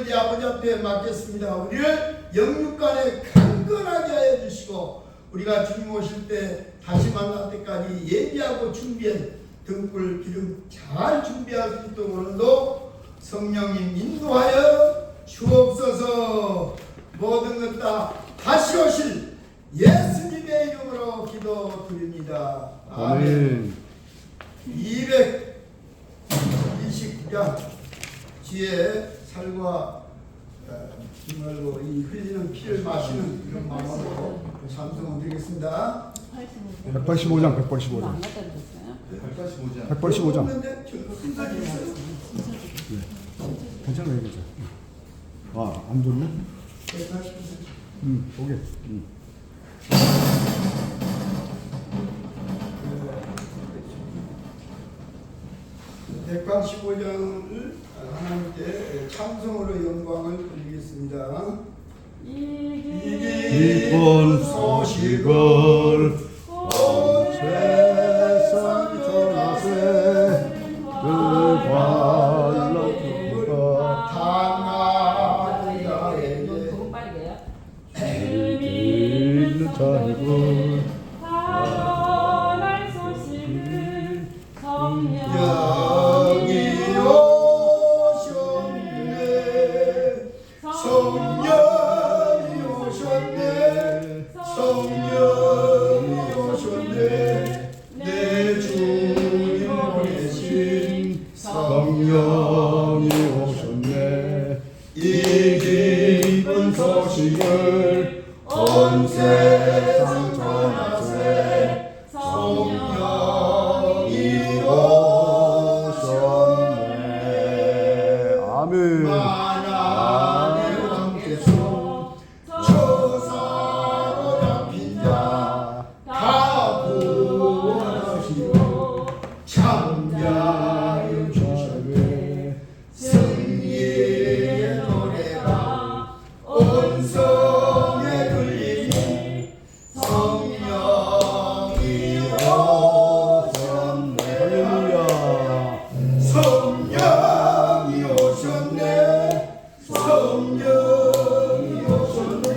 우리 아버지 앞에 맡겼습니다. 우리를 영육간에 강건하게 하여 주시고 우리가 주님 오실 때 다시 만날 때까지 예비하고 준비한 등불 기름 잘 준비할 수 있도록 오늘도 성령님 인도하여 주옵소서. 모든 것 다 다시 오실 예수님의 이름으로 기도드립니다. 아멘. 229장 뒤에 살과 정말로 이 흘리는 피를 마시는 이런 마음으로 찬송을 드리겠습니다. 185장 185장 185장 괜찮아요 괜찮아. 안 좋네? 185장 오케이. 185장을 하나님께 찬송으로 영광을 돌리겠습니다. 기쁜 소식을 온 세상이 전하세 그 발로 듣고 다 나에게 믿는 자이고 전할 소식을 성령 영이 오셨네. 성령이 오셨네. 성령이 오셨네. 내 주님 보내신 성령이 오셨네. 이 기쁜 소식을 온 세상 전하세 성령이 오셨네. 아멘. 만왕의 왕께서 저사로 잡힌 자 다 구원하시고 참자유 주시네. 승리의 노래가 온 성에 들리니 성령이 오셨네. 할렐루야. 성령이 오셨네. 성령이 오셨네.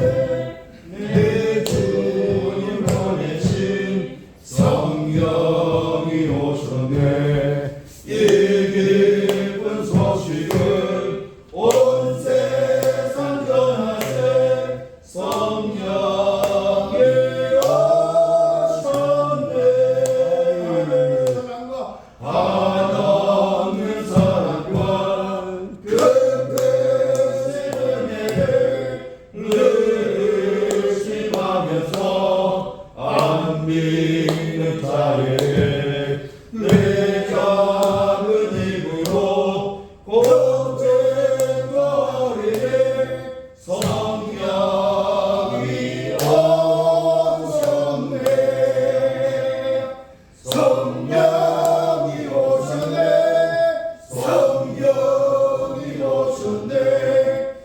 내 주님 보내신 성령이 오셨네. 이 기쁜 소식을 온 세상 전하세 성령이 오셨네. 사랑과 한없는 사랑과 끝끝의 은혜를 늘 의심하면서 안 믿는 자에게 내 작은 입으로 고백과 어리네. 성령이 오셨네. 성령이 오셨네. 성령이 오셨네.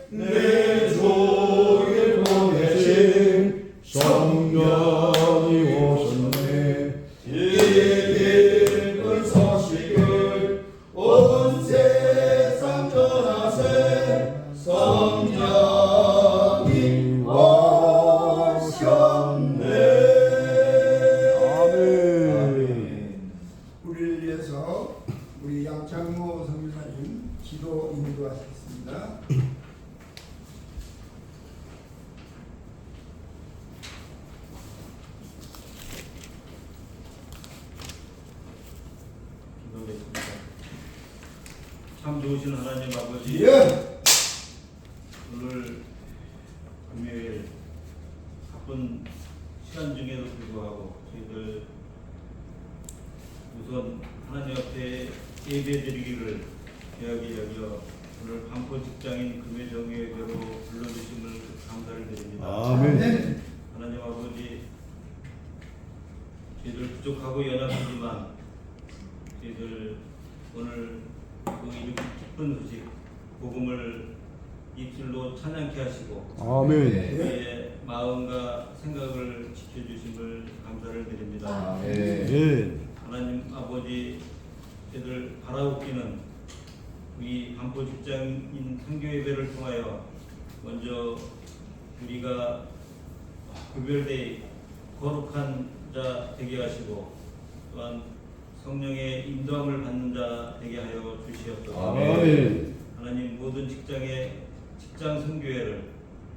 내 주를 보내신 성령이 오셨네. 이 기쁜 소식을 온 세상 전하세 성령이 오셨네. 아멘. 우리를 위해서 우리 양창모 선교사님 기도 인도하셨습니다. 기도하겠습니다. 참 좋으신 하나님 아버지, 예. 오늘 금요일 바쁜 시간 중에도 불구하고 저희들 우선 하나님 앞에 예배드리기를 귀하게 여겨 오늘 반포 직장인 금요정예회로 불러주심을 감사를 드립니다. 아멘. 하나님 아버지, 저희들 부족하고 연약하지만 저희들 오늘 그 이름 기쁜 소식 복음을 입술로 찬양케 하시고 아멘. 우리의 마음과 생각을 지켜주심을 감사를 드립니다. 아멘. 하나님 아버지, 저희들 바라옵기는 우리 반포 직장인 선교 예배를 통하여 먼저 우리가 구별되이 거룩한 자 되게 하시고 또한 성령의 인도함을 받는 자 되게 하여 주시옵소서. 아멘. 하나님 모든 직장의 직장 선교회를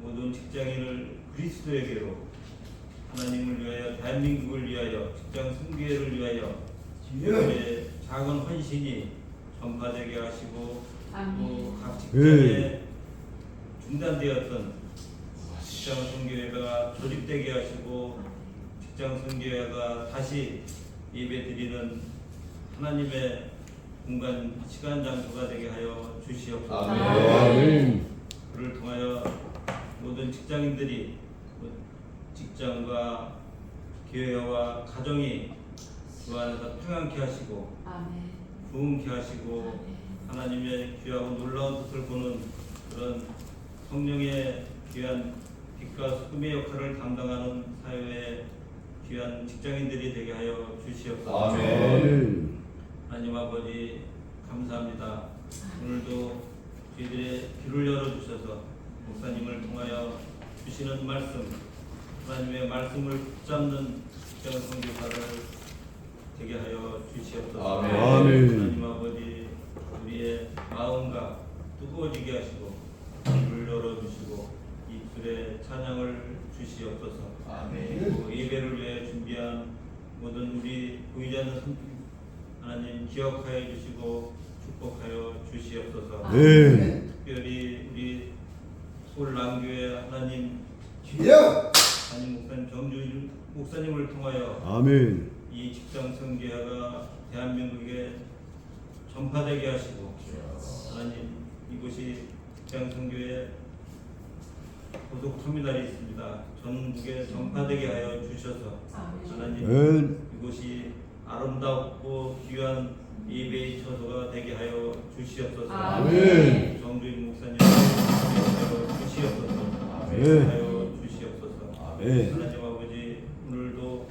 모든 직장인을 그리스도에게로 하나님을 위하여 대한민국을 위하여 직장 선교회를 위하여 우리의 작은 헌신이 전파되게 하시고 또 각 직장에 중단되었던 직장 선교회가 조직되게 하시고 직장 선교회가 다시 예배드리는 하나님의 공간 시간 장소가 되게 하여 주시옵소서. 아멘. 그를 통하여 모든 직장인들이 직장과 교회와 가정이 그 안에서 평안케 하시고 부흥케 하시고 하나님의 귀하고 놀라운 뜻을 보는 그런 성령의 귀한 빛과 소금의 역할을 담당하는 사회의 귀한 직장인들이 되게 하여 주시옵소서. 아멘. 하나님 아버지 감사합니다. 오늘도 저희들의 귀를 열어주셔서 목사님을 통하여 주시는 말씀, 하나님의 말씀을 붙잡는 직장 선교사를 되게 하여 주시옵소서. 아멘. 하나님 아버지 우리의 마음과 뜨거워지게 하시고 귀를 열어주시고 입술에 찬양을 주시옵소서. 그리고 예배를 위해 준비한 모든 우리 보이지 않는 손길 하나님 기억하여 주시고 축복하여 주시옵소서. 특별히 우리 서울남교회 하나님 목사님 정주일 목사님을 통하여 아멘. 이 직장 선교회가 대한민국에 전파되게 하시고 하나님 이곳이 직장 선교회 고속 터미널이 있습니다. 전국에 전파되게 하여 주셔서 하나님 이곳이 아름답고 귀한 예배의 처소가 되게 하여 주시옵소서. 아멘. 정주인 목사님 하여 주시옵소서. 하여 주시옵소서. 아멘. 하나님 아버지 오늘도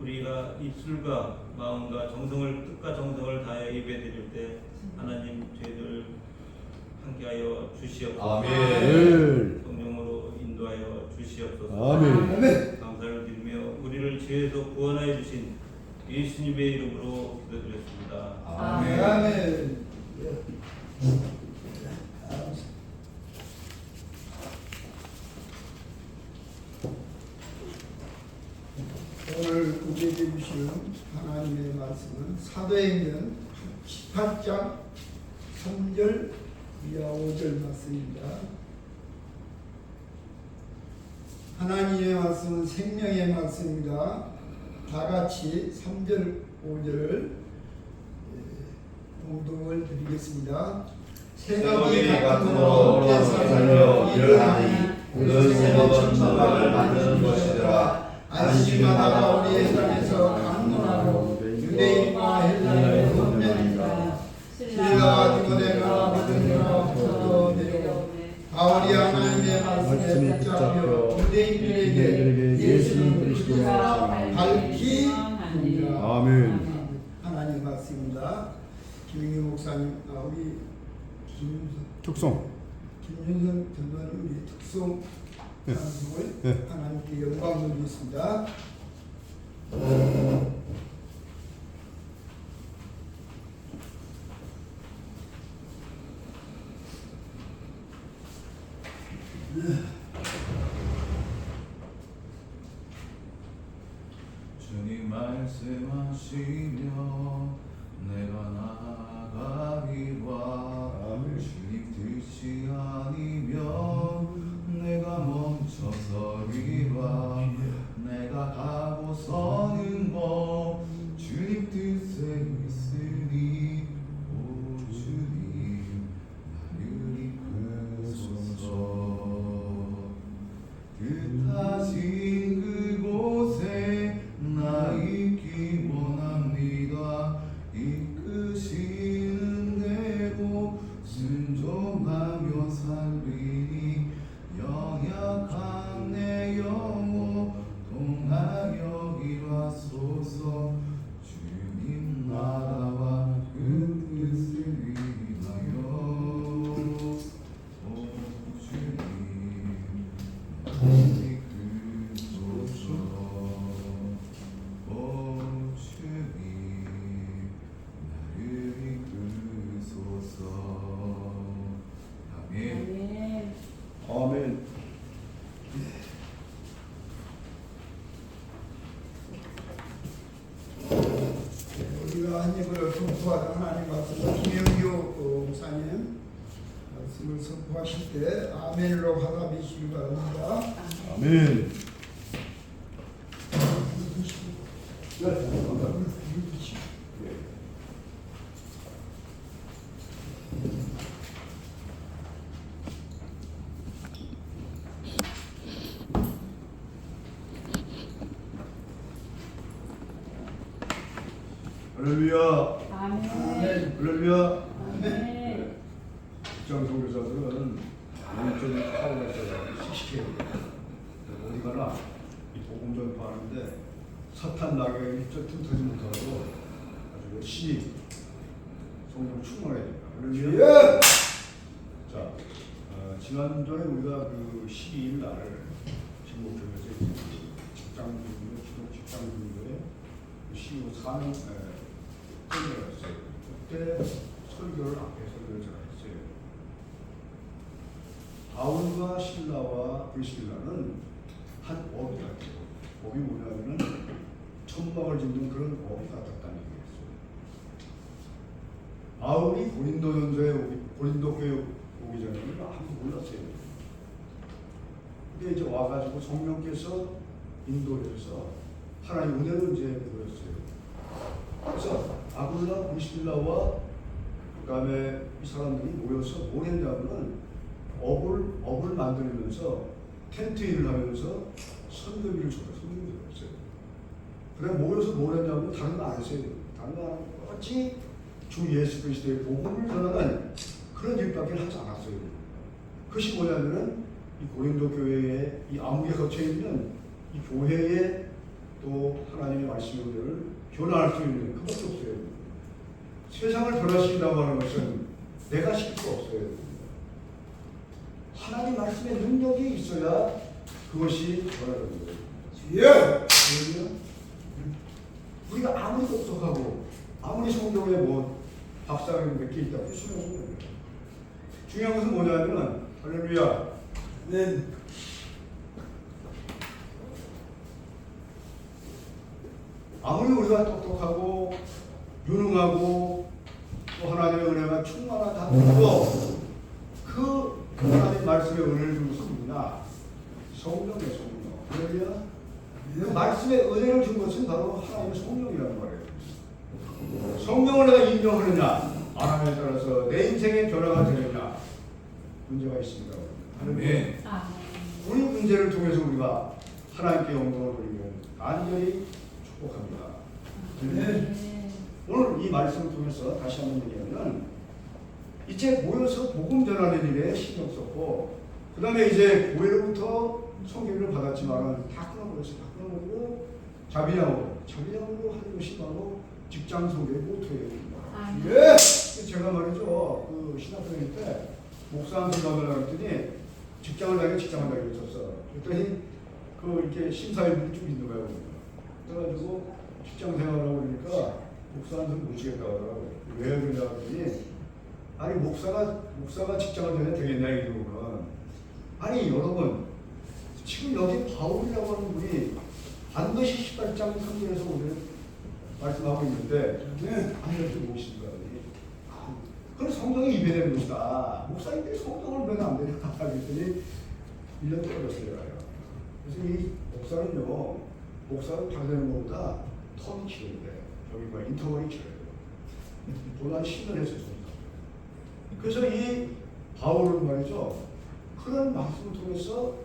우리가 입술과 마음과 정성을 뜻과 정성을 다해 예배드릴 때 하나님 저희들 함께하여 주시옵소서. 아멘. 성령으로 인도하여 주시옵소서. 아멘. 감사를 드리며 우리를 죄에서 구원하여 주신 예수님의 이름으로 기도드렸습니다. 아멘. 오늘 우리에게 주시는 하나님의 말씀은 사도행전 18장 3절 이하 5절 말씀입니다. 하나님의 말씀은 생명의 말씀입니다. 다 같이 3절 5절을 봉독을 드리겠습니다. 새벽이 같으므로 깨살려 일어나니 그것은 천막을 만드는 것이더라. 안식일마다 우리의 땅에서 강론하고 유대인과 헬라인의 혼면이니라. 실라와 디모데가 믿은 자가 붙어 내려오고 바울이 하나님의 말씀에 붙잡혀 유대인들에게 예수는 그리스도라 밝히 봅니다. 아멘. 하나님 말씀입니다. 김영희 목사님, 우리 특송. 김윤선 전도사님 우리 특송 찬송을 하나님께 영광 돌리겠습니다. 주님 말씀하시며 내가 나아가리라. 주님 뜻이 아니면 내가 멈춰서리라. 내가 가고서는 뭐 주님 뜻에 있으니 오 주님 나를 이끄소서. 뜻하신 그곳에 나 있기 원합니다. 이끄시 구하실 때 아멘으로 화답해 주시기 바랍니다. 아멘. 할렐루야. 아멘. 할렐루야. 아멘. 직장 선교사들은 영적인 파워가 있어서 씩씩해요. 어디 가나 이 복음 전파하는데 사탄 나경이 틈타지 못하고 아주 열심히 성령 충만해야 됩니다. 할렐루야. 자, 지난번에 우리가 그 12일 날 진목교에서 직장인들, 기독 직장인들의 15 사명 설교를 했어요. 그때 설교를 앞에 설교를 제가 했어요. 바울과 실라와 브리스길라는 한 업이 같아요. 업이 뭐냐면은 천막을 짓는 그런 업이 같았다는 얘기였어요. 바울이 고린도 교회 오기 전에는 아무도 몰랐어요. 근데 이제 와가지고 성령께서 인도해서 하나님 은혜를 이제 보였어요. 그래서 아굴라, 브리스길라와 그다음에 이 사람들이 모여서 뭘 했냐면은 업을 만들면서 텐트 일을 하면서 선교비를 줬어요. 그래 모여서 뭘 했냐면 다른 거 안 했어요. 다른 거 똑같이 주 예수 그리스도의 복음을 전하는 그런 일밖에 하지 않았어요. 그것이 뭐냐면은 이 고린도 교회에 이 암흑에 갇혀 있는 이 교회에 또 하나님의 말씀을 변화할 수 있는 그것도 없어요. 세상을 변화시킨다고 하는 것은 내가 시킬 수 없어요. 하나님 말씀의 능력이 있어야 그것이 변화되는 거예요. 예. 우리가 아무리 똑똑하고 아무리 성경에 뭐 박사학위 몇 개 있다고 수능하는 거예요. 중요한 것은 뭐냐면 할렐루야. 네. 아무리 우리가 똑똑하고 유능하고 또 하나님의 은혜가 충만하다고 그 하나님 말씀의 은혜를 준 것은 누구냐? 성령이에요, 성령. 할렐루야. 그 말씀의 은혜를 준 것은 바로 하나님의 성령이라는 말이에요. 성령을 내가 인정하느냐 안 하느냐에 따라서 내 인생의 변화가 되느냐 문제가 있습니다. 아멘. 아멘. 우리 문제를 통해서 우리가 하나님께 영광을 돌리면 간절히 축복합니다. 네. 오늘 이 말씀을 통해서 다시 한번 얘기하면 이제 모여서 복음 전하는 일에 신경 썼고 그 다음에 이제 교회로부터 성경을 받았지만 다 끊어버렸어요. 다 끊어버리고 자비량으로 하는 것이 바로 직장 성교의 모토예요. 아멘. 예! 제가 말이죠 그 신학생일 때 목사 한 분 만나려고 했더니 직장을 다니고 있었어. 그랬더니 그 이렇게 심사위원들이 좀 있는 거예요. 그래가지고 직장 생활하고 그러니까 목사한테는 못 지겠다고 하더라고요. 왜 그러냐 했더니 아니 목사가 직장을 다녀야 되겠냐 이러고는 아니 여러분 지금 여기 바울이라고 하는 분이 반드시 18장 3절에서 오늘 말씀하고 있는데 아니 이렇게 무엇인가 그건 성경이 입에되는 것이다. 목사님들이 성경을 왜 안 되냐 그랬더니 1년 떨어졌어요. 그래서 이 목사는 다른 것보다 턴이 길어요. 여기 뭐 인터벌이 길어요. 보다 10년 했어요. 그래서 이 바울은 말이죠. 그런 말씀을 통해서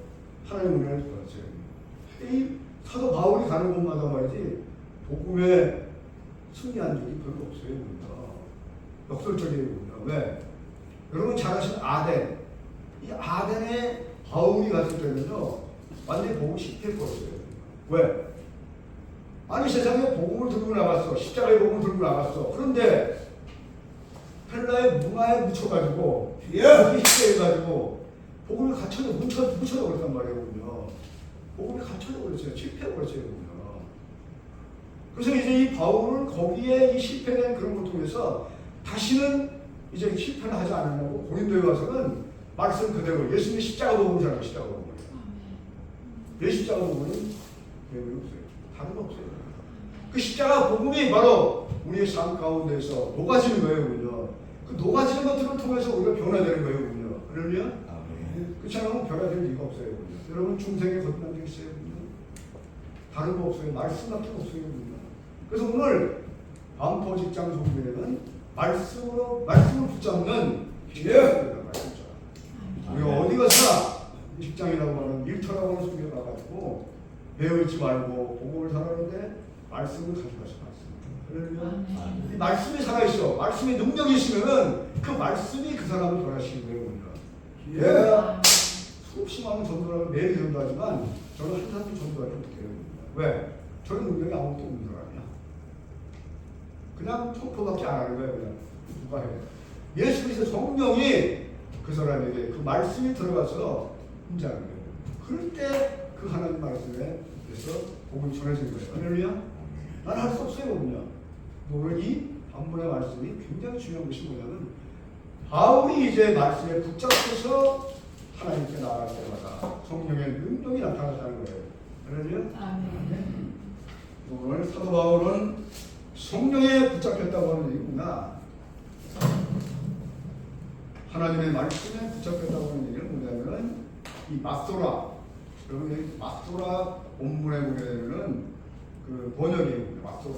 하나님의 은혜를 받았어요. 이 사도 바울이 가는 곳마다 말이지 복음에 승리한 적이 별로 없어요. 우리가. 역설적이에요. 왜? 여러분 잘 아시는 아덴. 이 아덴에 바울이 갔을 때는요. 완전히 복음 실패했어요. 왜? 아니 세상에 복음을 들고 나갔어. 십자가의 복음을 들고 나갔어. 그런데 헬라의 문화에 묻혀가지고 여기 시대해가지고 복음이 묻혀져 버렸단 말이에요. 복음이 갇혀져 버렸어요. 실패해버렸어요. 그래서 이제 이 바울은 거기에 이 실패된 그런 걸 통해서 다시는 이제 실패를 하지 않으려고 고린도에 와서는 말씀 그대로 예수님의 십자가 복음을 전하고 십자가 복음을. 내 십자가 복음은 배움이 없어요. 다른 거 없어요. 그 십자가 복음이 바로 우리의 삶 가운데서 녹아지는 거예요. 그 녹아지는 것들을 통해서 우리가 변화되는 거예요. 그러면 아멘. 그렇지 않으면 변화될 리가 없어요. 여러분 중생의 거듭난 게 있어요. 다른 거 없어요. 말씀밖에 없어요. 그래서 오늘 반포 직장 송배는 말씀을 붙잡는 기회입니다. 말씀. 우리가 어디 가서나 직장이라고 하는 일터라고 하는 소리가 나가지고 배우지 말고 복음을 살아는데 말씀을 가져가서 그러면 이 말씀이 살아있어. 말씀의 능력이 있으면은 그 말씀이 그 사람을 변화시키는 거예요. 예. 수없이 많은 전도를 매일 전도하지만 저는 한 사람도 전도하지 못해요. 왜? 저는 능력이 아무것도 없는 사람이야. 그냥 촉포밖에 안 하는 거예요. 그냥 누가 해. 예수 그리스도 성령이 그 사람에게 그 말씀이 들어가서 임재하는 거예요. 그럴 때 그 하나님 말씀에 그래서 복음이 전해지는 거예요. 할렐루야. 나는 할 수 없어요. 그냥 오늘 이 반문의 말씀이 굉장히 중요한 것이 뭐냐면 바울이 이제 말씀에 붙잡혀서 하나님께 나아갈 때마다 성령의 능력이 나타났다는 거예요. 할렐루야. 오늘 사도 바울은 성령에 붙잡혔다고 하는 얘기구나. 하나님의 말씀에 붙잡혔다고 하는 얘기는 뭐냐면 이 마소라, 여러분 여기 마소라 본문에 보게 되면은 그 번역이에요. 마소라.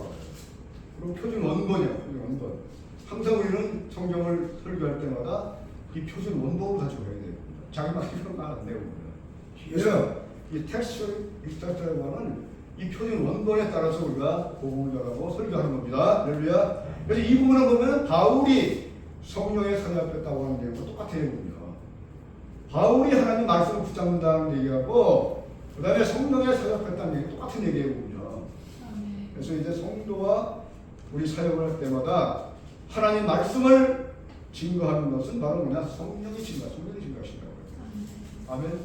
그리고 표준 원본이요. 표준 원본. 항상 우리는 성경을 설교할 때마다 이 표준 원본을 가지고 해야 돼요. 자기 말대로 안 돼요. 그래서 이 텍스트 익스트라라고 하는 이 표준 원본에 따라서 우리가 복음을 전하고 설교하는 겁니다. 할렐루야. 그래서 이 부분을 보면 바울이 성령에 사로잡혔다고 하는 내용과 똑같아요. 바울이 하나님 말씀을 붙잡는다는 얘기하고 그 다음에 성령에 사로잡혔다는 얘기 똑같은 얘기예요. 그래서 이제 성도와 우리 사역을 할 때마다 하나님 말씀을 증거하는 것은 바로 뭐냐? 성령이 증거하신다고요. 아멘.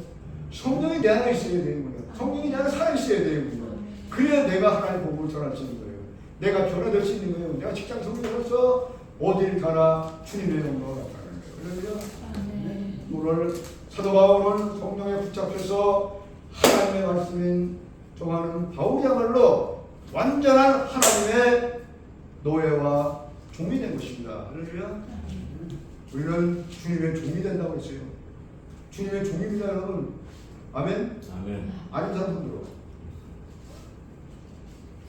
성령이 내 안에 있어야 되는 거예요. 성령이 내 안에 살아있어야 되는 거예요. 그래야 내가 하나님 복음을 전할 수 있는 거예요. 내가 변화될 수 있는 거예요. 내가 직장 성령으로서 어딜 가나 주님의 영광을 나타내는 거예요. 그러면 오늘 사도 바울은 성령에 붙잡혀서 하나님의 말씀인 정하는 바울이야말로 완전한 하나님의 노예와 종이 된 것입니다. 할렐루야. 우리는 주님의 종이 된다고 했어요. 주님의 종입니다, 여러분. 아멘. 아멘. 아닌 사람 손 들어.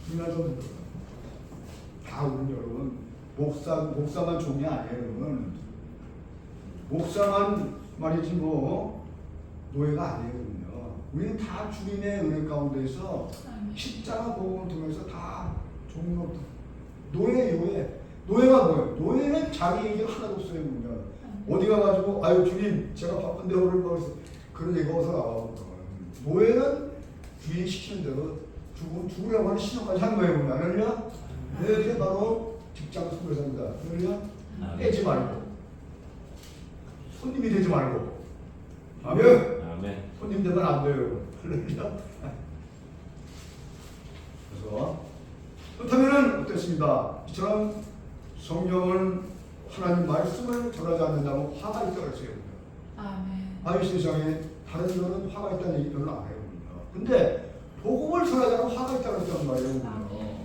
중요한 손 들어. 다 우리 여러분 목사만 종이 아니에요, 여러분. 목사만 말이지 뭐 노예가 아니에요. 우리는 다 주님의 은혜 가운데서 십자가 복음을 통해서 다 종로 노예가 뭐예요? 노예는 자기 얘기가 하나도 없어요. 어디 가가지고 아유 주님 제가 바쁜데 오늘 뭐 그런 얘기가 어디서 나와. 노예는 주인 시키는 대로 죽으라고 하는 신용까지 한 거예요. 할렐루야. 그게 바로 직장 선교사입니다. 할렐루야. 빼지 말고 손님이 되지 말고. 아멘. 아멘. 손님 되면 안 돼요. 할렐루야. 그래서 그렇다면은 어떻습니까? 이처럼 성경을 하나님 말씀을 전하지 않는다면 화가 있다고 했어요. 아이 세상에 다른 데는 화가 있다는 얘기 별로 안 해요. 근데 복음을 전하지 않으면 화가 있다고 했단 말이에요.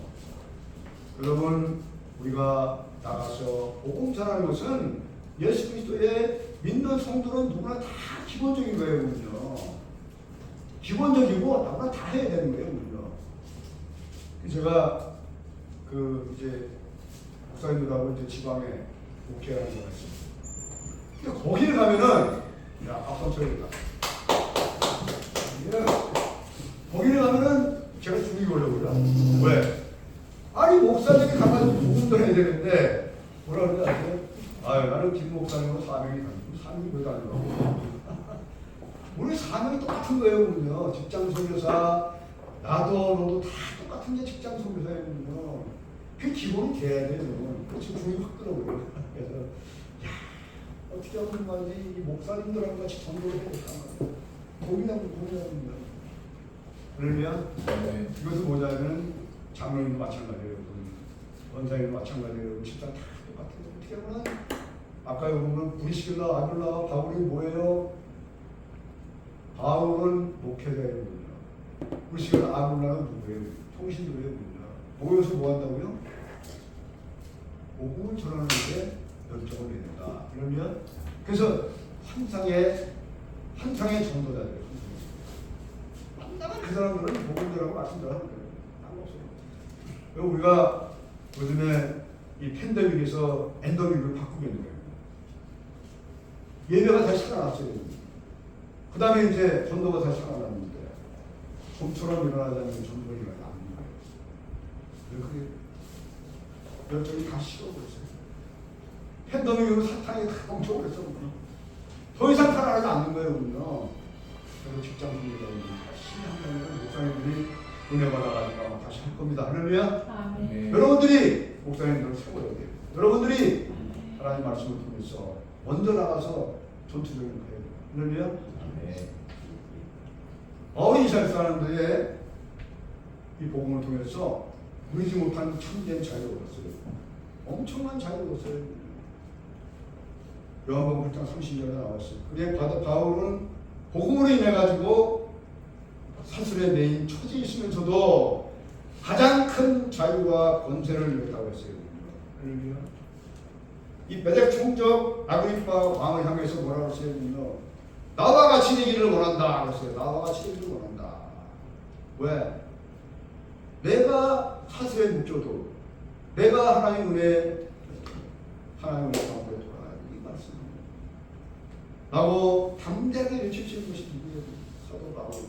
여러분 우리가 나가서 복음 전하는 것은 예수 그리스도의 믿는 성도는 누구나 다 기본적인 거예요. 기본적이고 누구나 다 해야 되는 거예요. 제가 그 이제 목사님들하고 이제 지방에 목회하는 거가 있어요. 근데 거기를 가면은 야 앞선 쳐야겠다. 거기를 가면은 제가 죽이 걸려버려. 왜? 아니 목사님이 가가지고 복음도 해야 되는데 뭐라 그러지 아세요? 아유 나는 김 목사님은 사명이 왜 다니라고? 우리 사명이 똑같은 거예요. 직장 선교사 나도 너도 다 똑같은 게 직장 선교사예요. 그 기본이 돼야 돼요. 지금 중이 확 끌어버려요. 그래서 야 어떻게 하면 말이지 이 목사님들하고 같이 전도를 해야 될까 말이야. 고민합니다. 그러면 이것은 뭐냐면 장로님도 마찬가지예요. 원사님도 마찬가지예요. 집단 다 똑같아요. 어떻게 보면 아까 보면 브리스길라 아굴라 바울이 뭐예요? 바울은 목회자예요. 브리스길라 아굴라는 누구예요? 통신도예요. 모여서 뭐 한다고요? 복음을 전하는 데 열정을 내야 된다. 그러면 그래서 환상의 전도자들. 만나면 그 사람들은 복음대라고 말씀드려요. 그리고 우리가 요즘에 이 팬데믹에서 엔더믹을 바꾸고 있는 거예요. 예배가 다시 살아났어요. 그 다음에 이제 전도가 다시 살아났는데 좀처럼 일어나지 않는 전도가 일어나지 않는 거예요. 그게 열정이 다 식어버렸어요. 팬데믹으로 사탄이 다 멈춰버렸어. 더 이상 살아나지 않는 거예요. 우리는. 그래서 직장 분위기가 신앙하는 목사님들이 은혜 받아가지고 다시 할 겁니다. 할렐루야. 아멘. 여러분들이 목사님들을 세워야 돼요. 여러분들이 하나님 말씀을 통해서 먼저 나가서 전투적인 거예요. 할렐루야. 바울이 이스라엘 사람들의 이 복음을 통해서 누리지 못한 참된 자유를 얻었어요. 엄청난 자유를 얻었어요. 요한복음 1장 30절에 나왔어요. 그래 바울은 복음으로 인해 가지고 사슬에 매인 처지에 있으면서도 가장 큰 자유와 권세를 누렸다고 했어요. 이 메덱 총적 아그리파 왕을 향해서 뭐라고 했어요? 나와 같이 되기를 원한다 그랬어요. 나와 같이 되기를 원한다. 왜? 내가 사슬에 묶여도 내가 하나님 은혜 가운데 돌아가야 이 말씀입니다. 라고 담대하게 외치시는 것이 누구예요? 사도 바울.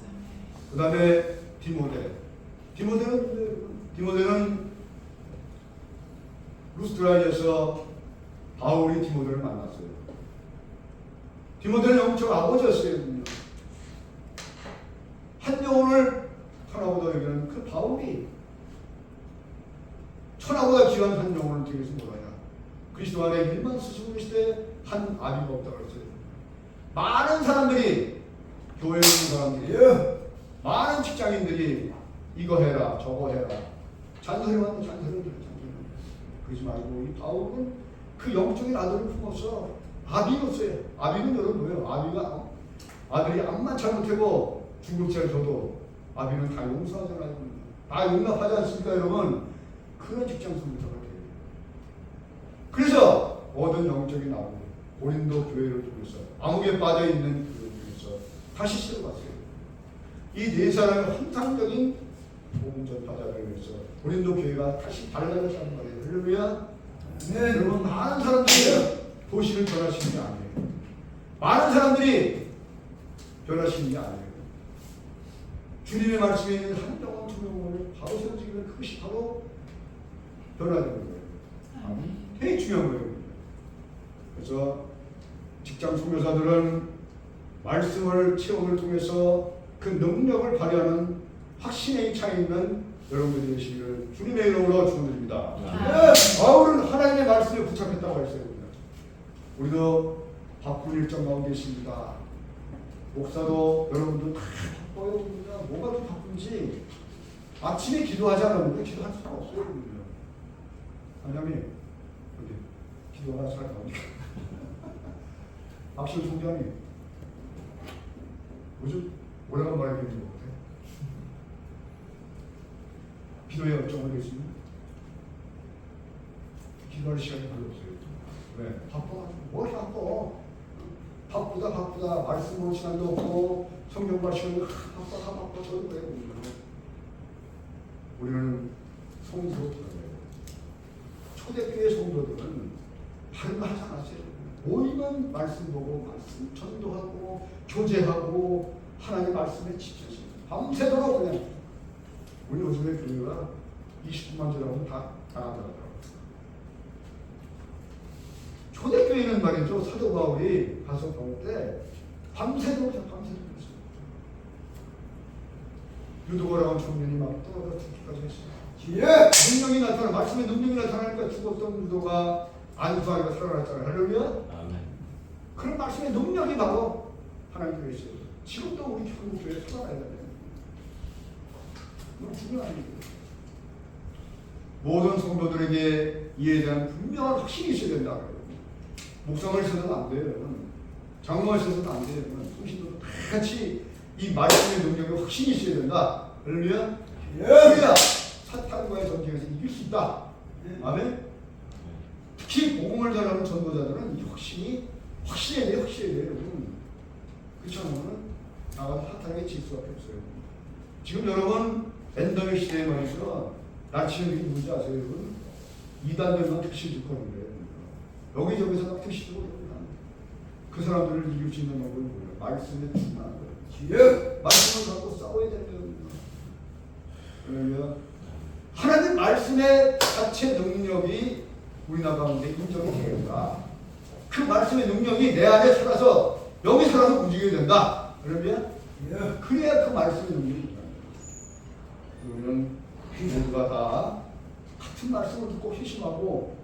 그 다음에 디모데는 루스드라에서 바울이 디모데를 만났어요. 디모데는 영적 아버지였어요. 한 영혼을 천하보다 여기는 그 바울이 천하보다 귀한 한 영혼을 되기 위해서 뭐하냐? 그리스도 안에 일만 스스로 시대 한 아비가 없다고 했어요. 많은 사람들이 교회에 있는 사람들이 많은 직장인들이 이거 해라 저거 해라 잔소리만 잔소리 그러지 말고 이 바울은 그 영적인 아들을 품어서 아비였어요. 아비는 여러분 뭐예요? 아비가 아들이 암만 잘못하고 중국제를 줘도 아비는 다 용서하잖아요. 다 용납하지 않습니까 여러분? 그런 직장 선교사가 돼요. 그래서 모든 영적인 아버지 고린도 교회를 통해서 암흑에 빠져있는 교회를 통해서 다시 세워갔어요. 이 네 사람의 환상적인 복음 전파자를 위해서 고린도 교회가 다시 달라졌다는 말이에요. 할렐루야. 네, 여러분 많은 사람들이 도시를 변화시키는 게 아니에요. 많은 사람들이 변화시키는 게 아니에요. 주님의 말씀에 있는 한 영혼 두 영혼을 바로 세워지기를 그것이 바로 변화되는 거예요. 되게 중요한 거예요. 그래서 직장 선교사들은 말씀을 체험을 통해서 그 능력을 발휘하는 확신에 차 있는 여러분들이 되시기를 주님의 이름으로 축원드립니다. 바울은 하나님의 말씀에 부착했다고 했어요. 우리도 바쁜 일정 가운데 있습니다. 목사도 여러분도 다 바빠요. 뭐가 좀 바쁜지 아침에 기도하지 않으면 기도할 수가 없어요. 하나님 여기 기도가 잘 나오니까 박신 총장님 요즘 오래간 말에 되는 것 같아요. 기도에 열정을 했으면 기도할 시간이 별로 없어요. 왜? 바빠가지고 뭘 바쁘다 말씀 볼 시간도 없고 성경 볼 시간도 바빠 저는 왜 우리는 성도로 들어가요. 초대교회 성도들은 다른 거 하지 않았어요. 모이면 말씀 보고 말씀 전도하고 교제하고 하나님의 말씀에 집중해서 밤새도록 그냥 우리 요즘에 교회가 20분만 지나면 다 나가더라고요. 초대교회는 말이죠. 사도 바울이 가서 볼 때 밤새도록 했어요. 유도거라고 청년이 막 떠나다 죽기까지 했어요. 능력이 나타나 말씀에 능력이 나타나니까 죽었던 유도가 안수하니까 살아났잖아요. 할렐루야. 그런 말씀의 능력이 바로 하나님께 있어요. 지금도 우리 한국교회에 살아나야 돼요. 이건 중요한 일이에요. 모든 성도들에게 이에 대한 분명한 확신이 있어야 된다. 목사를 써서는 안 돼요. 장로를 써서는 안 돼요. 성신도 다 같이 이 말씀의 능력에 확신이 있어야 된다. 그러면 우리가 사탄과의 전쟁에서 이길 수 있다. 아멘. 특히 복음을 전하는 전도자들은 이 확신이 확실해야 돼요, 확실해야 돼요, 여러분. 그렇지 않으면 나가서 사탄에게 질 수밖에 없어요. 지금 여러분 랜덤의 시대에 말이죠. 나치는 게 뭔지 아세요, 여러분? 이단들만 택시 듣고는 거예요. 여기저기서 막 택시 듣고 그 사람들을 이길 수 있는 방법이 뭐예요? 말씀에 충만한 거예요. 말씀을 갖고 싸워야 되는 거예요. 그러면 하나님 말씀의 자체 능력이 우리 나라 가운데 인정이 되겠다. 그 말씀의 능력이 내 안에 살아서 여기 살아서 움직여야 된다. 그러면 그래야 그 말씀의 능력이 있다. 그러면 모두가 다 같은 말씀을 듣고 회심하고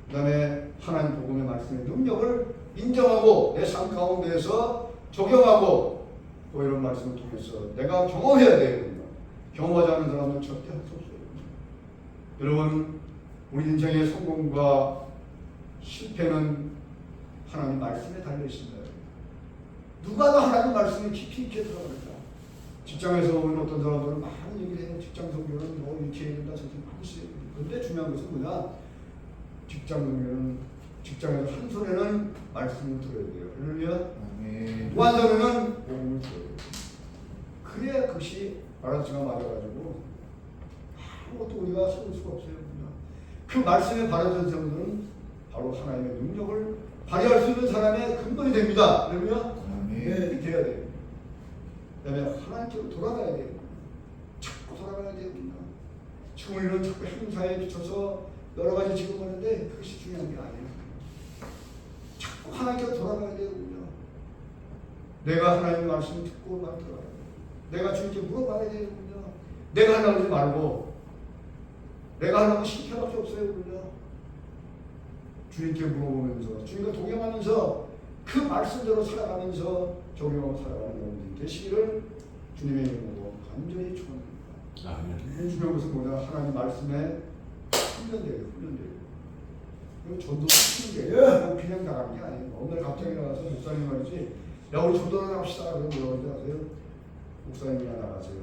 그 다음에 하나님 복음의 말씀의 능력을 인정하고 내 삶 가운데에서 적용하고 또 이런 말씀을 통해서 내가 경험해야 되거든요. 경험하지 않는 사람은 절대 할 수 없어요. 여러분 우리 인생의 성공과 실패는 하나님 말씀에 달려 있습니다. 누가 더 하나님 말씀에 깊이 있게 들어갑니까? 직장에서 오는 어떤 사람들은 많은 얘기를 해요. 직장 성교는 뭐 이렇게 해야 된다 저렇게 하고 있어요. 근데 중요한 것은 뭐냐? 직장 성교는 직장에서 한 손에는 말씀을 들어야 돼요. 그러면 또 한 손에는 복음을 들어야 돼요. 그래야 그것이 바라지가 맞아가지고 아무것도 우리가 세울 수가 없어요. 그 말씀에 바라던 사람들은 바로 하나님의 능력을 발휘할 수 있는 사람의 근본이 됩니다. 그러면 이렇게 돼야 돼요. 그 다음에 하나님께로 돌아가야 돼요. 자꾸 돌아가야 됩니다. 지금 우리는 자꾸 행사에 비춰서 여러 가지 지금 하는데 그것이 중요한 게 아니에요. 자꾸 하나님께로 돌아가야 돼요. 내가 하나님의 말씀을 듣고 난 돌아가야 돼요. 내가 주님께 물어봐야 돼요. 내가 하려고 하지 말고 내가 하려고 실패밖에 없어요. 주님께 물어보면서 주님과 동행하면서 그 말씀대로 살아가면서 적용하고 살아가는 여러분들이 되시기를 주님의 이름으로 간절히 축원합니다. 중요한 것은 뭐냐? 하나님 말씀에 훈련돼요. 이거 전도 훈련돼요. 그냥 나가는 게 아니에요. 어느 날 갑자기 나가서 목사님 말이지 야 우리 전도 나갑시다. 그러면 뭐라고 하세요? 목사님이나 나가세요.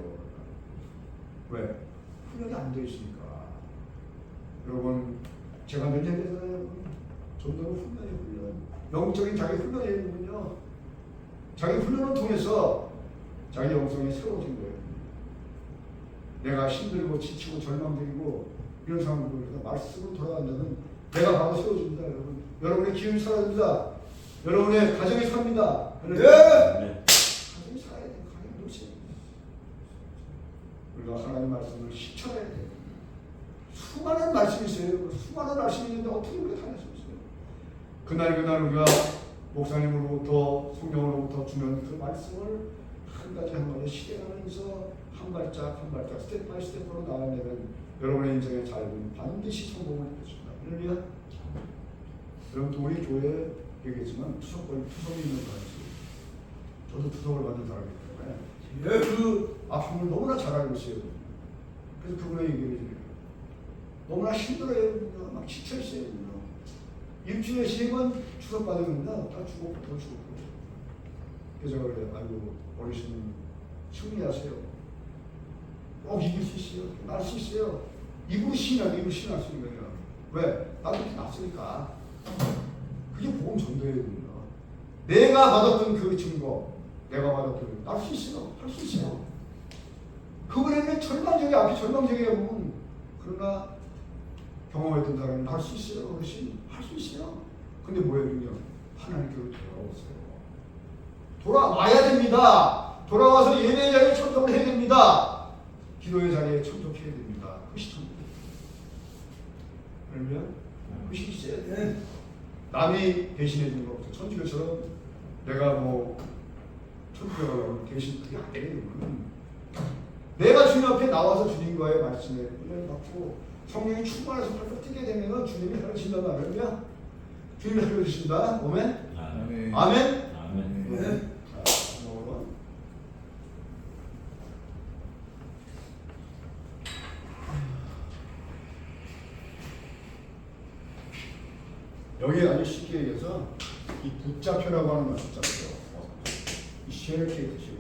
왜? 훈련이 안 돼 있으니까. 여러분 제가 몇 년 전에 전도는 훈련이에요. 영적인 자기 훈련이군요. 자기 훈련을 통해서 자기 영성이 새로워진 거예요. 내가 힘들고 지치고 절망적이고 이런 상황에서 말씀으로 돌아간다면 내가 바로 세워집니다. 여러분. 여러분의 기운이 살아납니다. 여러분의 가정이 삽니다. 가정이 살아야 돼요. 가정이 놓치지. 우리가 하나님의 말씀을 실천해야 돼요. 수많은 말씀이 있어요. 수많은 말씀이 있는데 어떻게 우리가 다 할 수 있어요? 그날 우리가 목사님으로부터 성령으로부터 주는 그 말씀을 한 가지 실행하면서 한 발짝 스텝 바이 스텝으로 나아가면 여러분의 인생의 삶은 반드시 성공을 이루어집니다. 그러면 여러분도 우리 교회에 얘기했지만 투석이 있는 사람이지. 저도 투석을 받는 사람이기 때문에 그 아픔을 너무나 잘 알고 있어요. 그래서 그분의 얘기를 해드려요. 너무나 힘들어요. 막 지쳐있어요. 일주일에 3번 추석 받으면 다 죽었고 더 죽었고. 그래서 제가 그래요. 아이고 어르신 승리하세요. 꼭 이길 수 있어요. 날 수 있어요. 입으로 신할 수 있는 거예요. 왜? 나도 이렇게 났으니까. 그게 복음 전도예요. 내가 받았던 그 증거, 내가 받았던 날 수 있어요. 할 수 있어요. 그분에게 절망적이 앞이 절망적이에요. 그러나 경험했던 사람은 할 수 있어요. 어르신 할 수 있어요. 근데 뭐예요? 하나님께로 돌아오세요. 돌아와야 됩니다. 돌아와서 예배의 자리에 참석을 해야 됩니다. 기도의 자리에 참석해야 됩니다. 그것이 천국이에요. 그러면 그것이 있어야 돼. 남이 대신해 주는 거 없어. 천주교처럼 내가 뭐 천주교가 가면 대신 그게 안 돼요. 내가 주님 앞에 나와서 주님과의 말씀에 은혜를 받고 성령이 충만해서 발로 뛰게 되면 주님이 살려주신단 말이야. 주님이 살려주신다. 아멘. 아멘. 아멘. 네. 여기 아주 쉽게 얘기해서 이 붙잡혀라고 하는 말 붙잡혀. 이 쉐르케이트.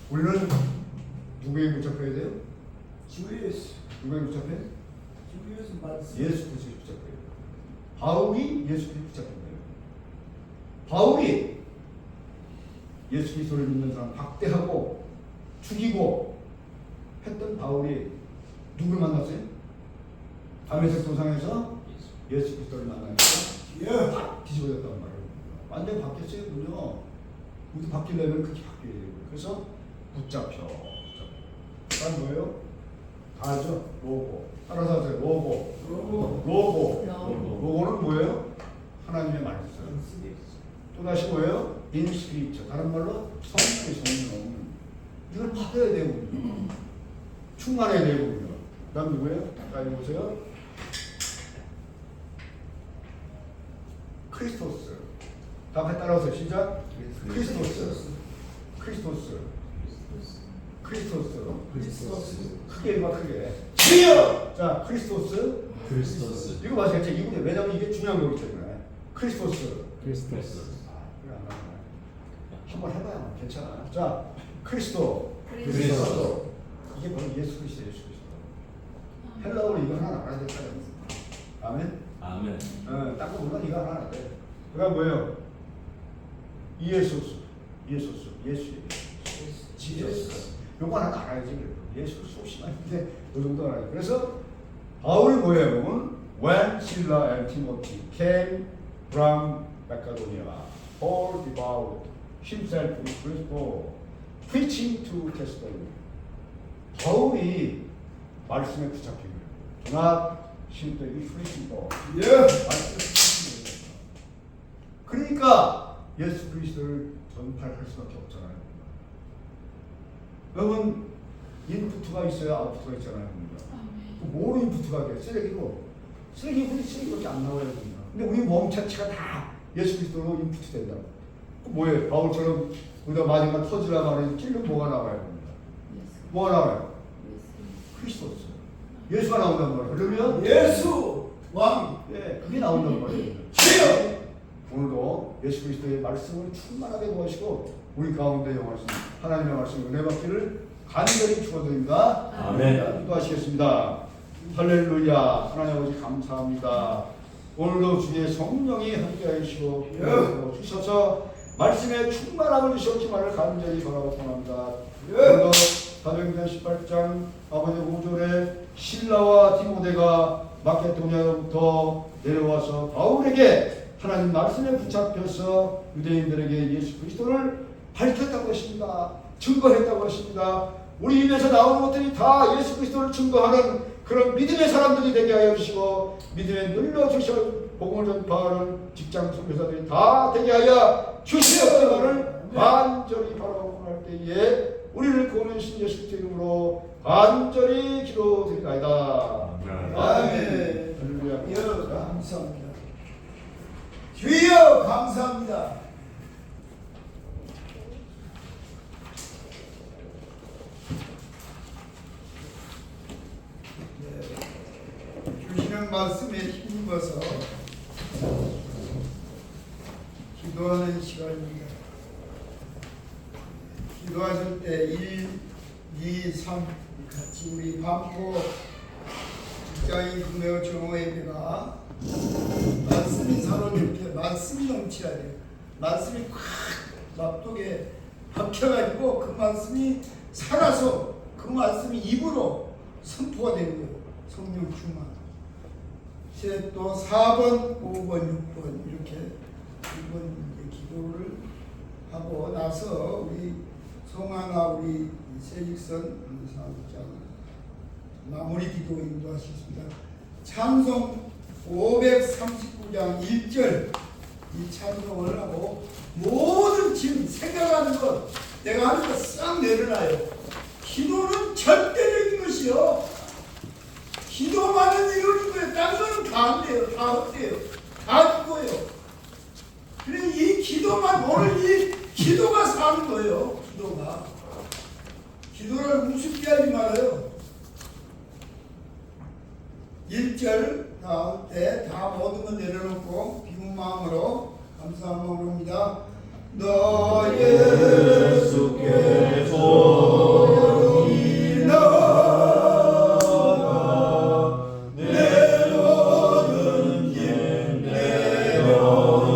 우리는 누구에게 붙잡혀야 돼요? 주예수. 누구에게 붙잡혀요? 주예수 말씀. 예수 그리스도에 붙잡혀요. 바울이 예수 그리스도에 붙잡힌 거예요. 바울이 예수 그리스도를 믿는 사람 박대하고 죽이고 했던 바울이 누굴 만났어요? 다메섹 도상에서 예수 그리스도를 만나니까 확 뒤집어졌단 말이에요. 완전 바뀌었어요. 군요. 우리도 바뀌려면 그렇게 바뀌어야 돼요. 그래서 붙잡혀. 그다음 뭐예요? 다 알죠? 로고. 따라서 하세요. 로고. 로고. 로고는 뭐예요? 하나님의 말씀. 또 다시 뭐예요? 인스피리트. 다른 말로 성령의 성령. 이걸 받아야 되거든요. 충만해야 되거든요. 그 다음 누구예요? 가까이 보세요. 크리스토스. 다 같이 따라오세요. 시작. 크리스토스. 크리스토스. 크리스토스. 크게 읽어 크게. 주여. 자, 크리스토스. 크리스토스. 이거 마시겠죠? 이거 왜냐면 이게 중요한 거기 때문에. 크리스토스. 크리스토스. 그래 안 나와요. 한번 해봐요. 괜찮아. 자, 그리스도. 그리스도. 이게 바로 예수 그리스도, 예수 그리스도. 헬라어로 이거 하나 알아야 될 거예요. 아멘. 아멘. 딴 거 몰라. 이거 하나 알아야 돼. 그가 뭐예요? 예수스. 예수예요. 지저스. 요거 하나 알아야지. 예수 수없이 많은데 요 정도 알아야 돼. 그래서 바울이 뭐예요? When Silla and Timothy came from Macedonia, Paul devoted himself to Christ, preaching to Thessalonians. 바울이 말씀에 붙잡히고 종합 신대기 프리신도 그러니까 예수 그리스도를 전파할 수밖에 없잖아요. 여러분 인푸트가 있어야 아웃푸트가 있잖아요. 뭐로 인푸트가 돼? 쓰레기밖에 안 나와요. 근데 우리 몸 자체가 다 예수 그리스도로 인푸트 된다고. 뭐예요? 바울처럼 우리가 마지막 터지라 말하는 찔러 뭐가 나와요? 뭐가 나와요? 크리스토스. 예수가 나온단 말이에요. 그러면 예수 왕. 예, 그게 나온단 말이에요. 오늘도 예수 그리스도의 말씀을 충만하게 구하시고 우리 가운데 영하신 하나님의 말씀 은혜 받기를 간절히 축원드립니다. 아멘. 기도하시겠습니다. 할렐루야. 하나님 아버지 감사합니다. 오늘도 주의 성령이 함께하여 주시고 주셔서 말씀에 충만함을 주셨지만을 간절히 바라고 원합니다. 오늘도 사도행전 18장 아버지 5절에 실라와 디모데가 마케도니아로부터 내려와서 바울에게 하나님 말씀에 붙잡혀서 유대인들에게 예수 그리스도를 밝혔다고 하십니다. 증거했다고 하십니다. 우리 입에서 나오는 것들이 다 예수 그리스도를 증거하는 그런 믿음의 사람들이 되게 하여 주시고 믿음에 눌러주셔 복음을 전파하는 직장 선교사들이 다 되게 하여 주시옵기를 간절히 바라고 할 때에 우리를 구원하는 신 예수 그리스도 이름으로 간절히 기도드리나이다. 아멘. 할렐루야. 주여 감사합니다. 주여 감사합니다. 주시는 말씀에 힘입어서 기도하는 시간입니다. 기도하실 때 1, 2, 3 같이 우리 반포 직장인 금요 정오 예배가 말씀이 살아있게 말씀이 넘쳐야 돼요. 말씀이 콱 납독에 박혀가지고 그 말씀이 살아서 그 말씀이 입으로 선포가 되는 거예요. 성령 충만. 이제 또 4번, 5번, 6번 이렇게 이번 기도를 하고 나서 우리 송하나 우리 세직선 사업장 마무리 기도 인도하시겠습니다. 찬송 539장 1절 이 찬송을 하고 모든 지금 생각하는 것 내가 하는 거 싹 내려놔요. 기도는 절대적인 것이요. 기도만은 이루는 거예요. 다른 거는 다 안 돼요. 다 헛돼요. 다 죽어요. 그래 이 기도만 오늘 이 기도가 사는 거예요. 기도가. 기도를 우습게 하지 말아요. 1절 나올 때 다 모든 거 내려놓고 비운 마음으로 감사한 마음으로 합니다. 너 예수께서 이나가 내 모든 힘 내려놓고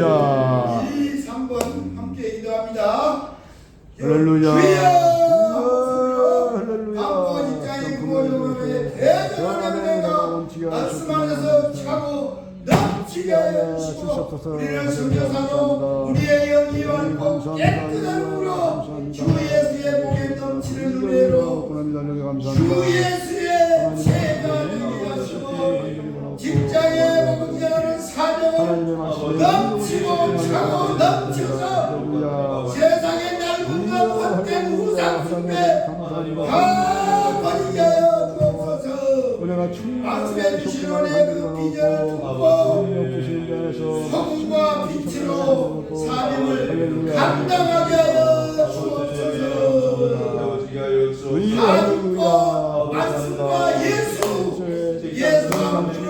할렐루야. 2, 3번 함께 기도합니다. 할렐루야. 주여 할렐루야. 아버 입장이 구원의 대전의 은혜가 말씀 안에서 차고 넘치게 하여 주시고 우리는 선교사로 우리의 영이 맑고 깨끗한 물로 주 예수의 복에 넘치는 은혜로 주 예수의 제가 되게 하시고 직장에 복음자라는 사명을 넘치고 차고 넘쳐서 세상의 낡은과 헛된 우상 숭배 다 버리게 하여 주옵소서. 말씀해 주신 은혜 그 비전을 듣고 성과 빛으로 사명을 감당하게 하여 주옵소서. 다 듣고 말씀과 예수 만족하는 시간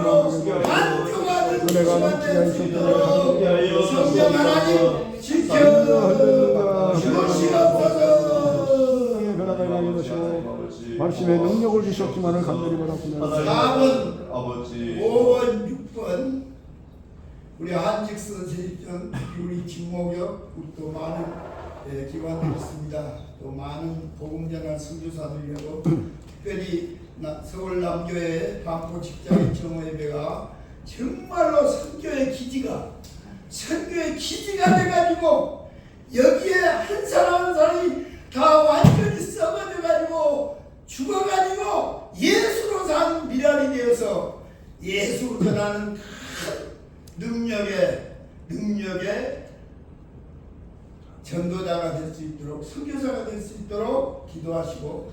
될 수 있도록 성령 하나님 지켜 주시옵소서. 말씀의 능력을 주셨지만을 간절히 바랍니다. 4번, 아버지 5번, 6번 우리 한직선 세입전 우리 김목역 우리 또 많은 기관들이 있습니다. 또 많은 복음전할 선교사들이고 특별히 서울 남교회 반포 직장인 정오 예배가 정말로 선교의 기지가 돼가지고 여기에 한 사람 한 사람이 다 완전히 썩어져가지고 죽어가지고 예수로 사는 미랄이 되어서 예수로 전하는 능력의 전도자가 될 수 있도록 선교사가 될 수 있도록 기도하시고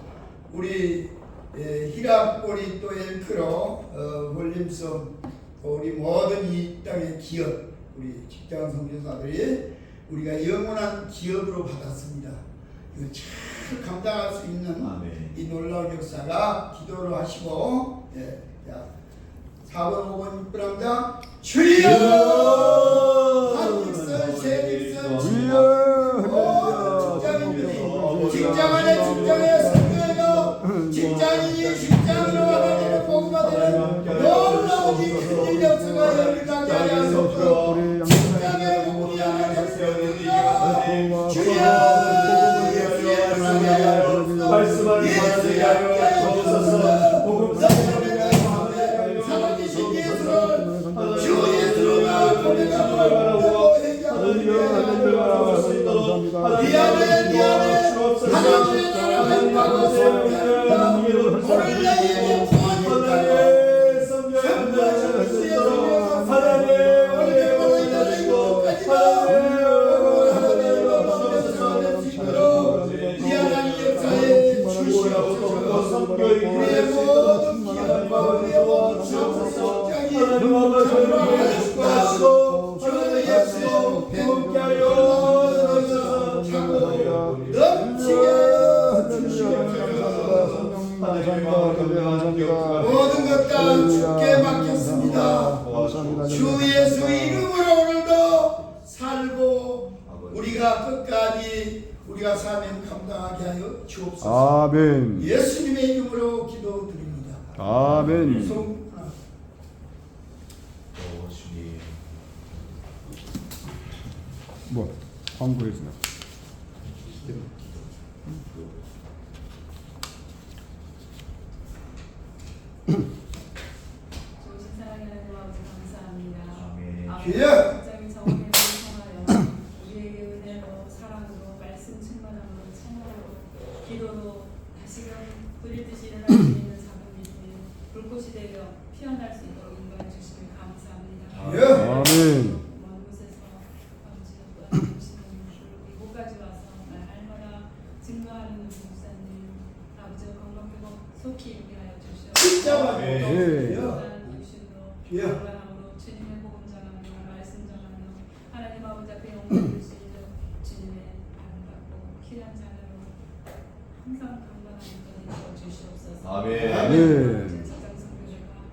우리 히랍 우리 또 엘크로 볼림섬 우리 모든 이 땅의 기업 우리 직장 선교사들이 우리가 영원한 기업으로 받았습니다. 이거 잘 감당할 수 있는 아멘. 이 놀라운 역사가 기도를 하시고 자 4번 5번 6번 합니다. 주여 한직선 세직선 직장 안에 직장에 선교해서 직장인이 직장으로 와가지고 복음화 되는 놀라운 이 큰일 역사가 열리게 하여 주옵소서. 직장에 복음이 하나 되었습니다. 주여 말씀을 받게 하여 주옵소서. 복음 살아계신 예수를 주 예수로만 고백하고 미안해 하나님의 나라가 임하고 소리한다. 오늘 나에게 구원이 있다고 선포하신 주의 성령께서 오늘부터 이날의 행복까지도 하나님의 마음에서 낼 수 있도록 미안한 역사에 주시옵소서. 우리의 모든 기업과 우리의 모든 사업장이 전부하시고 주 예수의 복된 차고 넘치게 하여 주시옵소서. 모든 것 다 주께 맡겼습니다. 주 예수 이름으로 오늘도 살고 우리가 끝까지 우리가 사명 감당하게 하여 주옵소서. 아멘. 예수님의 이름으로 기도드립니다. 아멘. 주님 뭐 광고해주나? 좋으신 사랑의 하나님 아버지 감사합니다. 아멘. 주여! 직장인 정원에 통하여 우리에게 은혜로 사랑으로 말씀 충만함으로 참으로 기도로 다시금 불일 듯이 일어날 수 있는 작은 믿음이 불꽃이 되어 피어날 수 있도록 인도해 주시면 감사합니다. 주여! 아멘. 먼 곳에서 아버지가 떠나주시는 이곳까지 와서 날마다 증거하는 우리 목사님 아버지가 건강되고 속히 있게 하여 주시옵소서. 진짜 아멘. 주여! 건강함으로 주님의 복음 전하며 말씀 전하며 하나님 아버지 앞에 영광을 줄 수 있는 주님의 아름답고 귀한 자녀로 항상 건강한 것을 주시옵소서. 아멘. 아멘. 직장 선교회가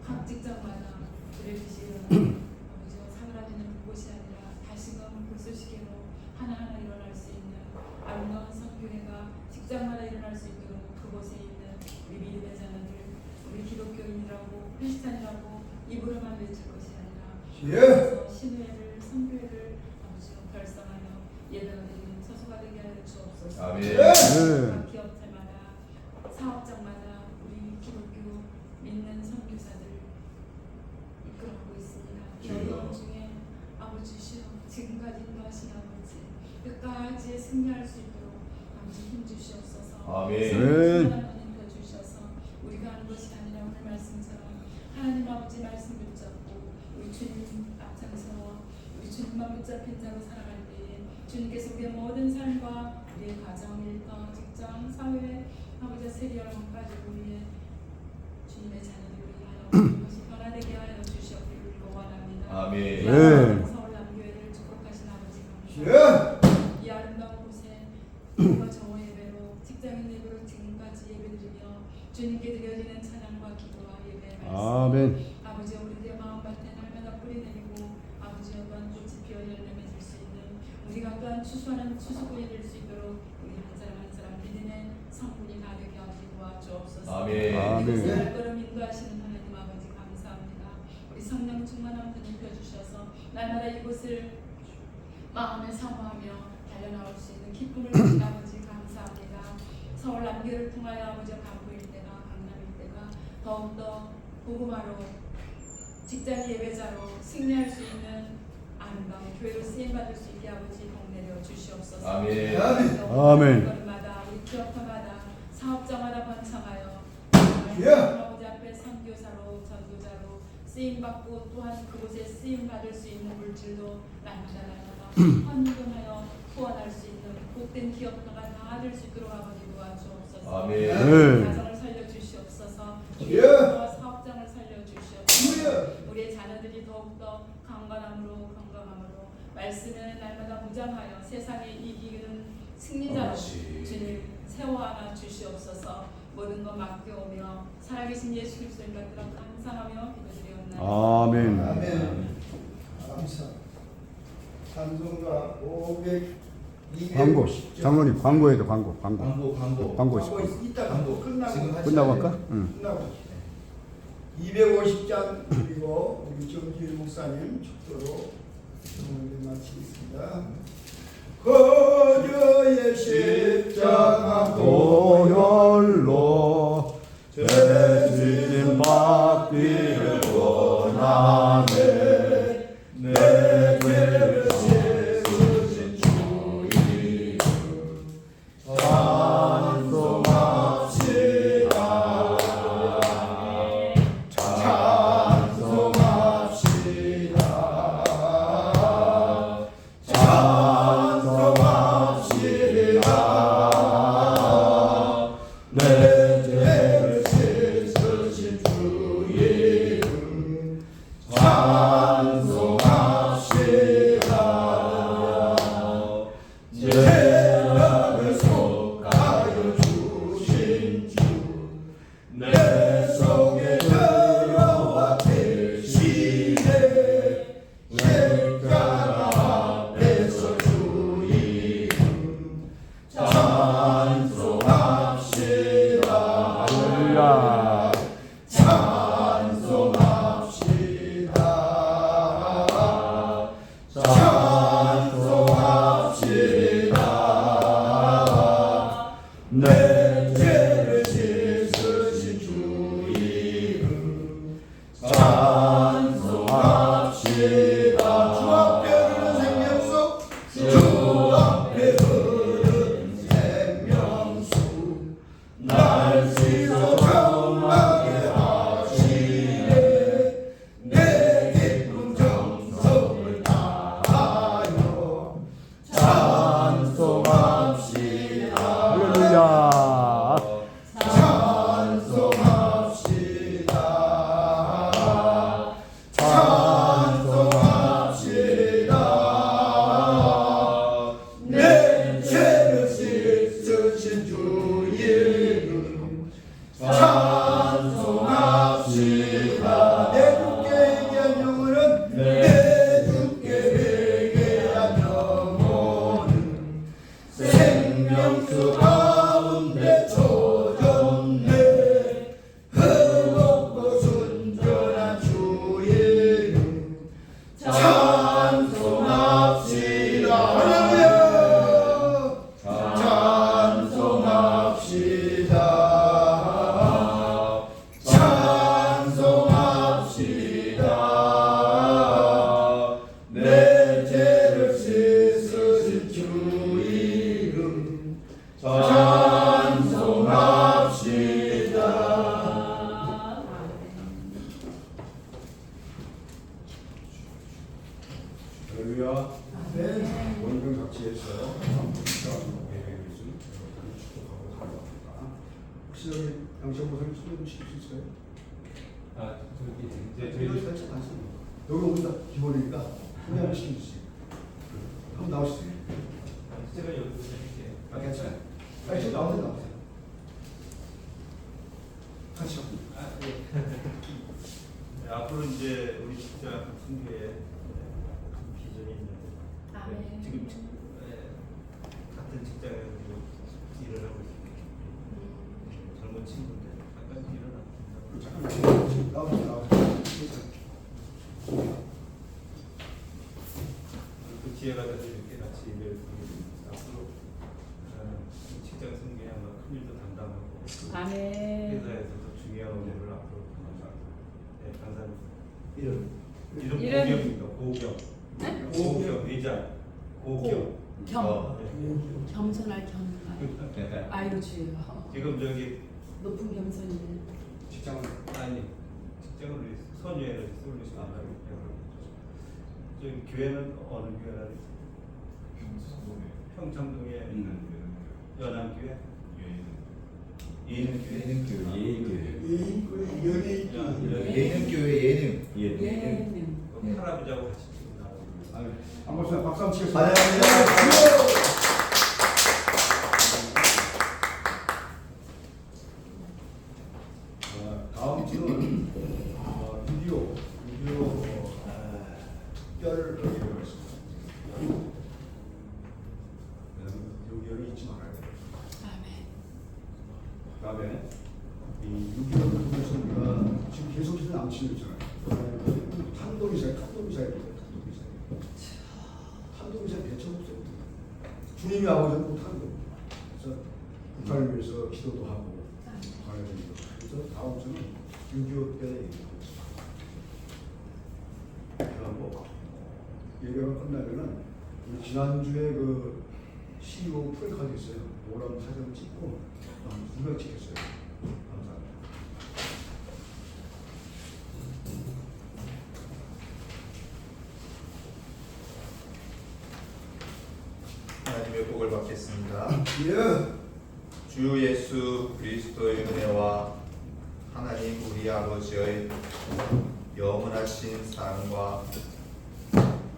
각 직장마다 그릇듯이 일어나는 아버지와 사그라지는 그곳이 아니라 다시금 불쏘시개로 하나하나 일어날 수 있는 아름다운 선교회가 직장마다 일어날 수 있도록 그곳에 있는 우리 믿음의 자녀들 우리 기독교인이라고 크리스찬이라고 입으로만 외칠 것이 아니라 주여! 그래서 신뢰를 성교회를 아버지여 결성하여 예배가 드리는 처소가 되게 하여 주옵소서. 아멘. 네. 기업체마다 사업장마다 우리 기독교 믿는 선교사들 이끌어가고 있습니다. 이 어려움 중에 아버지시여 지금까지 인도하신 아버지 끝까지 승리할 수 있도록 아버지 힘주시옵소서. 아멘. 하나님 주셔서 우리가 하는 것이 아니라 오늘 말씀처럼 하나님 아버지 말씀 붙잡고 우리 주님 앞장서 우리 주님만 붙잡힌 자로 살아갈 때에 주님께서 우리의 모든 삶과 우리의 가정, 일터, 직장, 사회 아버지 세계화까지 우리의 주님의 자녀들을 위하여 그것이 변화되게 하여 주시옵기를 원합니다. 아멘. 네. 서울 남교회를 축복하신 아버지 예. 감사합니다. 이 아름다운 곳에 우리가 정오 예배로 직장인 예배로 지금까지 예배드리며 주님께 드려지는 찬양과 기도와 예배 말씀 아멘. 아버지 우리들의 마음밭에 날마다 뿌리 내리고 아버지 또한 꽃이 피어 열매 맺을 수 있는 우리가 또한 추수하는 추수꾼이 될 수 있도록 우리 한 사람 한 사람 믿음의 성분이 다 되게 하시고 도와주옵소서. 아멘. 아멘. 이곳을 발걸음 인도하시는 하나님 아버지 감사합니다. 우리 성령 충만함 입혀주셔서 날마다 이곳을 마음에 사모하며 달려나올 수 있는 기쁨을 주신 아버지 감사합니다. 서울 남교를 통하여 아버지 강부 일대가 강남 일대가 더욱더 복음화로 직장 예배자로 승리할 수 있는 아름다운 교회로 쓰임받을 수 있게 아버지 복내려 주시옵소서. 아멘. 아멘. 걸음마다 우리 기업화마다 사업자마다 번창하여 예. 아버지 앞에 선교사로 전도자로 쓰임받고 또한 그곳에 쓰임받을 수 있는 물질로 날마다 헌금하여 후원할 수 있는 복된 기업가가 다 될 수 있도록 아버지 도와주옵소서. 아멘. 네. 가정을 살려주시옵소서. 예. 사업장을 살려주시옵소서. 예. 우리의 자녀들이 더욱더 건강함으로 말씀을 날마다 무장하여 세상에 이기는 승리자로 아버지. 주님 세워하나 주시옵소서. 모든 것 맡겨오며 살아계신 예수 그리스도를 받들어 감사하며 기도드리옵나이다. 아멘. 아멘. 감사. 찬송가 500 광고. 장로님 광고해도 광고. 광고. 있어. 이따 광고. 끝나고 지금 하셔야 끝나고 돼요. 할까? 응. 끝나고 250장 그리고 우리 정길 목사님 축도로 오늘 마치겠습니다. 거저의 십자가 도열로 죄짐 받기를 원하네. 내 죄를 씻으신 주 이름 찬송합시다. 찬송합시다. 찬송합시다. 내 죄를 씻으신 주 이름 찬송합시다. 할렐루야. 네. 원경 자치에서 성공시켜가지고 계획을 있으면 여러분들을 축복하고 사랑합니다. 혹시 여기 양시영 목사님 소개 좀 시킬 수 있어요? 아, 저기 이제 저희 저희 살짝 하시는 여기 온다 기본이니까 소개 한번 시켜주세요. 한번 나오시죠. 제가 여기서 할게요. 아 괜찮아요. 아니 저 나오세요. 같이 하고. 아, 네. 네, 앞으로 이제 우리 직장 승계에 비전이 있는데 아멘. 지금 같은 직장에서 일을 하고 있습니다. 젊은 친구인데 잠깐 일어나. 잠깐만 나오세요. 그 기회가 돼서 이렇게 같이 일을 하게 됩니다. 앞으로 직장 승계에 아마 큰 일도 담당하고 아멘. 회사에서도 중요한 업무를 앞으로 네, 감사합니다. 이름. 이름 이름? 고경입니다. 고경. 네? 고경 의자. 고경. 겸. 네. 겸손할 겸. 아이고 주여. 지금 저기 높은 겸손이네. 직장은 아니 직장을 우리 선유에는 솔루션 안 하고 있고요. 저기 교회는 어느 교회라 평창동에 있는 연안교회. 예능교회. 예능교회 예능. 예능. 할아버지하고 같이 지금 나오고 있어요. 아유 안골사 박수 한번 치겠습니다. 반갑습니다. 다음 주는 유디오 뼈를 넣기로 했습니다. 여기 잊지 말아야 돼요. 아멘. 그다음에 이 6.25를 통해서 우리가 지금 계속해서 남치고 있잖아요. 탄도미사일. 탄도미사일 대처 없어요. 주님이 아버지는 못하는 겁니다. 그래서 북한을 위해서 기도도 하고 북한을 위해서. 그래서 다음 주는 6.25 때 얘기하고 있습니다. 그리고 얘기가 끝나면은 우리 지난주에 그 CEO 프레카드 있어요. 오람 사진 찍고 누가 찍겠어요. 감사합니다. 하나님의 복을 받겠습니다. 예. 주 예수 그리스도의 은혜와 하나님 우리 아버지의 영원하신 사랑과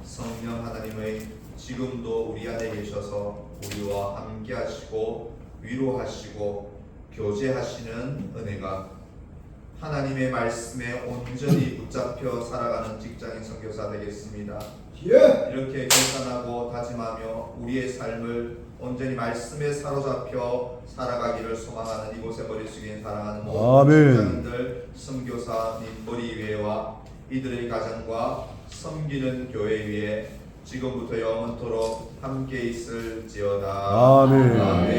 성령 하나님의 지금도 우리 안에 계셔서 우리와 함께 하시고 위로하시고 교제하시는 은혜가 하나님의 말씀에 온전히 붙잡혀 살아가는 직장인 선교사 되겠습니다. 예. 이렇게 결단하고 다짐하며 우리의 삶을 온전히 말씀에 사로잡혀 살아가기를 소망하는 이곳에 머리 숙인 사랑하는 모든 아멘. 직장인들, 선교사님 머리 위에와 이들의 가정과 섬기는 교회 위에 지금부터 영원토록 함께 있을지어다. 아멘. 아멘.